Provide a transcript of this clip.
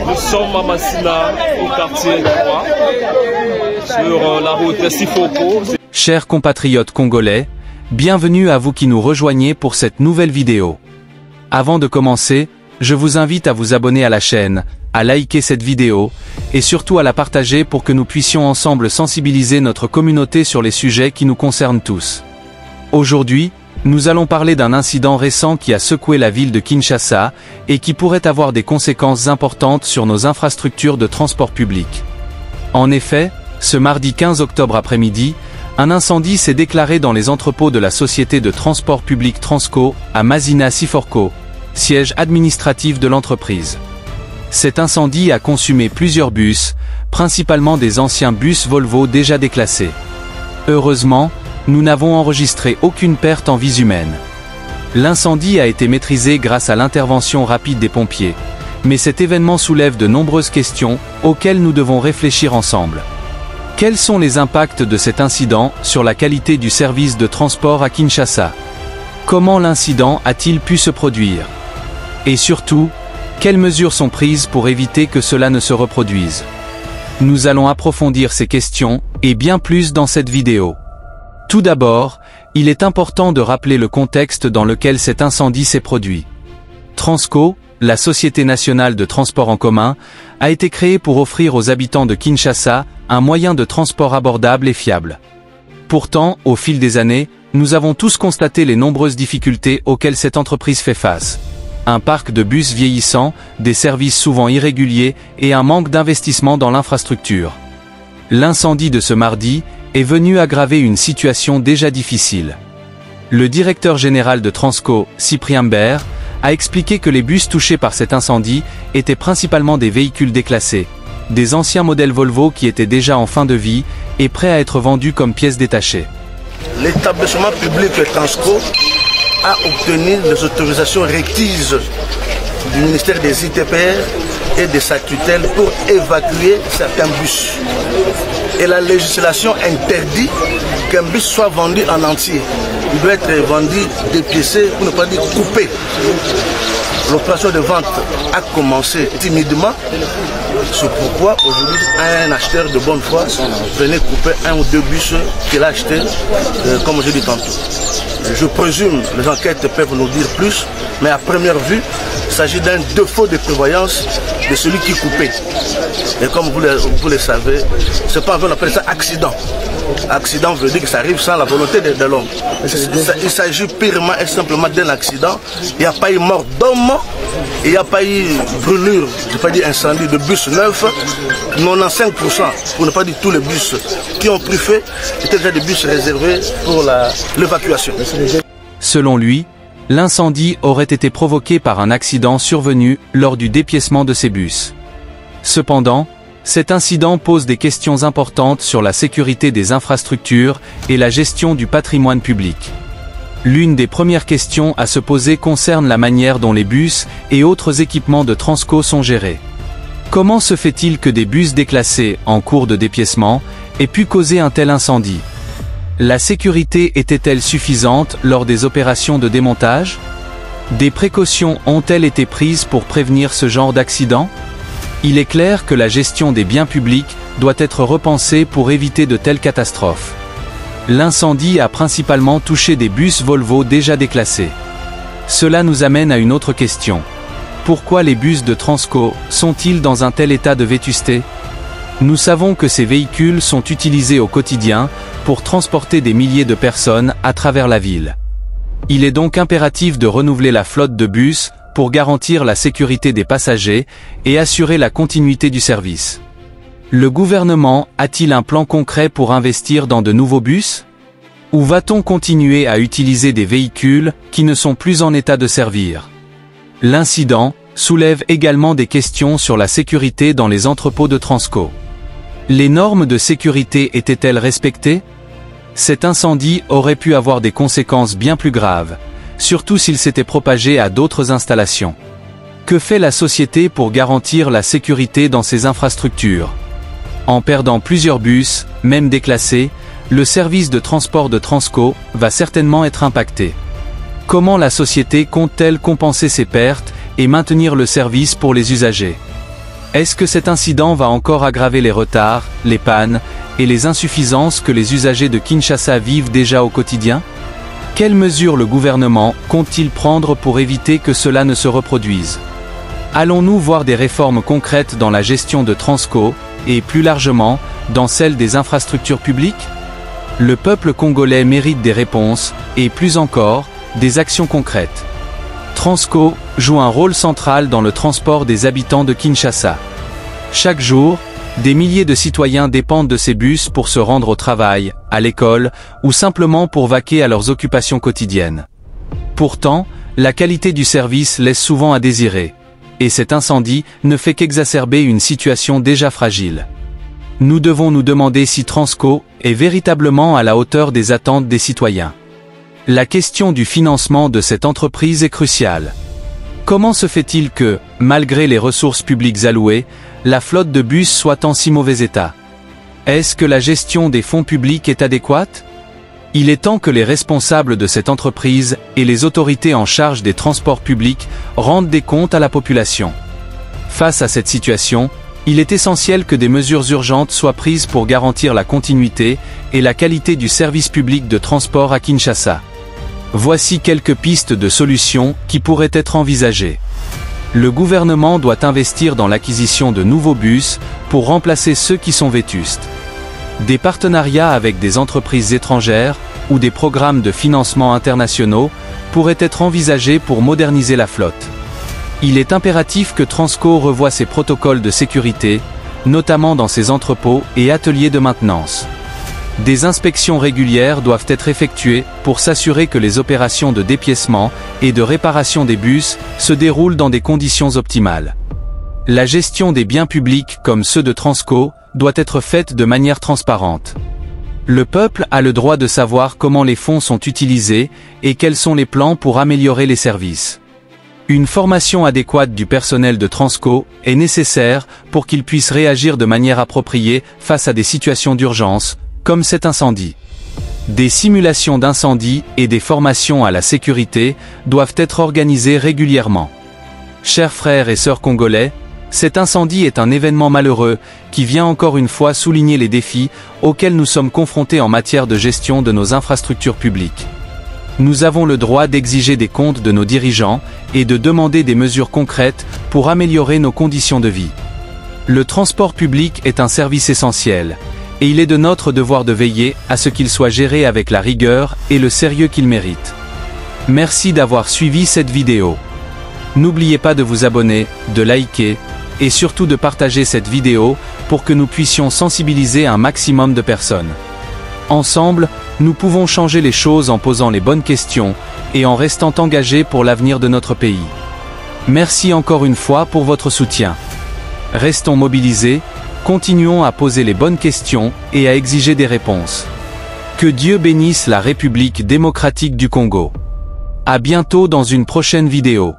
Nous sommes à Massina, au quartier 3, sur la route Sifoko. Chers compatriotes congolais, bienvenue à vous qui nous rejoignez pour cette nouvelle vidéo. Avant de commencer, je vous invite à vous abonner à la chaîne, à liker cette vidéo, et surtout à la partager pour que nous puissions ensemble sensibiliser notre communauté sur les sujets qui nous concernent tous. Aujourd'hui, nous allons parler d'un incident récent qui a secoué la ville de Kinshasa, et qui pourrait avoir des conséquences importantes sur nos infrastructures de transport public. En effet, ce mardi 15 octobre après-midi, un incendie s'est déclaré dans les entrepôts de la société de transport public Transco, à Masina Siforco, siège administratif de l'entreprise. Cet incendie a consumé plusieurs bus, principalement des anciens bus Volvo déjà déclassés. Heureusement, nous n'avons enregistré aucune perte en vies humaines. L'incendie a été maîtrisé grâce à l'intervention rapide des pompiers, mais cet événement soulève de nombreuses questions, auxquelles nous devons réfléchir ensemble. Quels sont les impacts de cet incident sur la qualité du service de transport à Kinshasa? Comment l'incident a-t-il pu se produire? Et surtout, quelles mesures sont prises pour éviter que cela ne se reproduise? Nous allons approfondir ces questions, et bien plus dans cette vidéo. Tout d'abord, il est important de rappeler le contexte dans lequel cet incendie s'est produit. Transco, la Société nationale de transport en commun, a été créée pour offrir aux habitants de Kinshasa un moyen de transport abordable et fiable. Pourtant, au fil des années, nous avons tous constaté les nombreuses difficultés auxquelles cette entreprise fait face. Un parc de bus vieillissant, des services souvent irréguliers et un manque d'investissement dans l'infrastructure. L'incendie de ce mardi est venu aggraver une situation déjà difficile. Le directeur général de Transco, Cyprien Mbert, a expliqué que les bus touchés par cet incendie étaient principalement des véhicules déclassés, des anciens modèles Volvo qui étaient déjà en fin de vie et prêts à être vendus comme pièces détachées. L'établissement public Transco a obtenu les autorisations requises du ministère des ITPR et de sa tutelle pour évacuer certains bus. Et la législation interdit qu'un bus soit vendu en entier. Il doit être vendu dépiécé, pour ne pas dire coupé. L'opération de vente a commencé timidement. C'est pourquoi aujourd'hui un acheteur de bonne foi venait couper un ou deux bus qu'il a achetés, comme je dis tantôt. Je présume, les enquêtes peuvent nous dire plus, mais à première vue, il s'agit d'un défaut de prévoyance de celui qui coupait. Et comme vous le savez, c'est pas on appelle ça accident. Accident veut dire que ça arrive sans la volonté de l'homme. Il s'agit purement et simplement d'un accident. Il n'y a pas eu mort d'homme, il n'y a pas eu brûlure, je ne vais pas dire incendie de bus neufs. 95%, pour ne pas dire tous les bus qui ont pris feu, étaient déjà des bus réservés pour l'évacuation. Selon lui, l'incendie aurait été provoqué par un accident survenu lors du dépiècement de ces bus. Cependant, cet incident pose des questions importantes sur la sécurité des infrastructures et la gestion du patrimoine public. L'une des premières questions à se poser concerne la manière dont les bus et autres équipements de Transco sont gérés. Comment se fait-il que des bus déclassés en cours de dépiècement aient pu causer un tel incendie? La sécurité était-elle suffisante lors des opérations de démontage? Des précautions ont-elles été prises pour prévenir ce genre d'accident? Il est clair que la gestion des biens publics doit être repensée pour éviter de telles catastrophes. L'incendie a principalement touché des bus Volvo déjà déclassés. Cela nous amène à une autre question. Pourquoi les bus de Transco sont-ils dans un tel état de vétusté? Nous savons que ces véhicules sont utilisés au quotidien pour transporter des milliers de personnes à travers la ville. Il est donc impératif de renouveler la flotte de bus pour garantir la sécurité des passagers et assurer la continuité du service. Le gouvernement a-t-il un plan concret pour investir dans de nouveaux bus? Ou va-t-on continuer à utiliser des véhicules qui ne sont plus en état de servir? L'incident soulève également des questions sur la sécurité dans les entrepôts de Transco. Les normes de sécurité étaient-elles respectées? Cet incendie aurait pu avoir des conséquences bien plus graves, surtout s'il s'était propagé à d'autres installations. Que fait la société pour garantir la sécurité dans ses infrastructures? En perdant plusieurs bus, même déclassés, le service de transport de Transco va certainement être impacté. Comment la société compte-t-elle compenser ces pertes et maintenir le service pour les usagers? Est-ce que cet incident va encore aggraver les retards, les pannes et les insuffisances que les usagers de Kinshasa vivent déjà au quotidien? Quelles mesures le gouvernement compte-t-il prendre pour éviter que cela ne se reproduise? Allons-nous voir des réformes concrètes dans la gestion de Transco, et plus largement, dans celle des infrastructures publiques? Le peuple congolais mérite des réponses, et plus encore, des actions concrètes. Transco joue un rôle central dans le transport des habitants de Kinshasa. Chaque jour, des milliers de citoyens dépendent de ces bus pour se rendre au travail, à l'école, ou simplement pour vaquer à leurs occupations quotidiennes. Pourtant, la qualité du service laisse souvent à désirer. Et cet incendie ne fait qu'exacerber une situation déjà fragile. Nous devons nous demander si Transco est véritablement à la hauteur des attentes des citoyens. La question du financement de cette entreprise est cruciale. Comment se fait-il que, malgré les ressources publiques allouées, la flotte de bus soit en si mauvais état? Est-ce que la gestion des fonds publics est adéquate? Il est temps que les responsables de cette entreprise et les autorités en charge des transports publics rendent des comptes à la population. Face à cette situation, il est essentiel que des mesures urgentes soient prises pour garantir la continuité et la qualité du service public de transport à Kinshasa. Voici quelques pistes de solutions qui pourraient être envisagées. Le gouvernement doit investir dans l'acquisition de nouveaux bus pour remplacer ceux qui sont vétustes. Des partenariats avec des entreprises étrangères ou des programmes de financement internationaux pourraient être envisagés pour moderniser la flotte. Il est impératif que Transco revoie ses protocoles de sécurité, notamment dans ses entrepôts et ateliers de maintenance. Des inspections régulières doivent être effectuées pour s'assurer que les opérations de dépiècement et de réparation des bus se déroulent dans des conditions optimales. La gestion des biens publics comme ceux de Transco doit être faite de manière transparente. Le peuple a le droit de savoir comment les fonds sont utilisés et quels sont les plans pour améliorer les services. Une formation adéquate du personnel de Transco est nécessaire pour qu'il puisse réagir de manière appropriée face à des situations d'urgence, comme cet incendie. Des simulations d'incendie et des formations à la sécurité doivent être organisées régulièrement. Chers frères et sœurs congolais, cet incendie est un événement malheureux qui vient encore une fois souligner les défis auxquels nous sommes confrontés en matière de gestion de nos infrastructures publiques. Nous avons le droit d'exiger des comptes de nos dirigeants et de demander des mesures concrètes pour améliorer nos conditions de vie. Le transport public est un service essentiel, et il est de notre devoir de veiller à ce qu'il soit géré avec la rigueur et le sérieux qu'il mérite. Merci d'avoir suivi cette vidéo. N'oubliez pas de vous abonner, de liker, et surtout de partager cette vidéo pour que nous puissions sensibiliser un maximum de personnes. Ensemble, nous pouvons changer les choses en posant les bonnes questions et en restant engagés pour l'avenir de notre pays. Merci encore une fois pour votre soutien. Restons mobilisés, continuons à poser les bonnes questions et à exiger des réponses. Que Dieu bénisse la République démocratique du Congo. À bientôt dans une prochaine vidéo.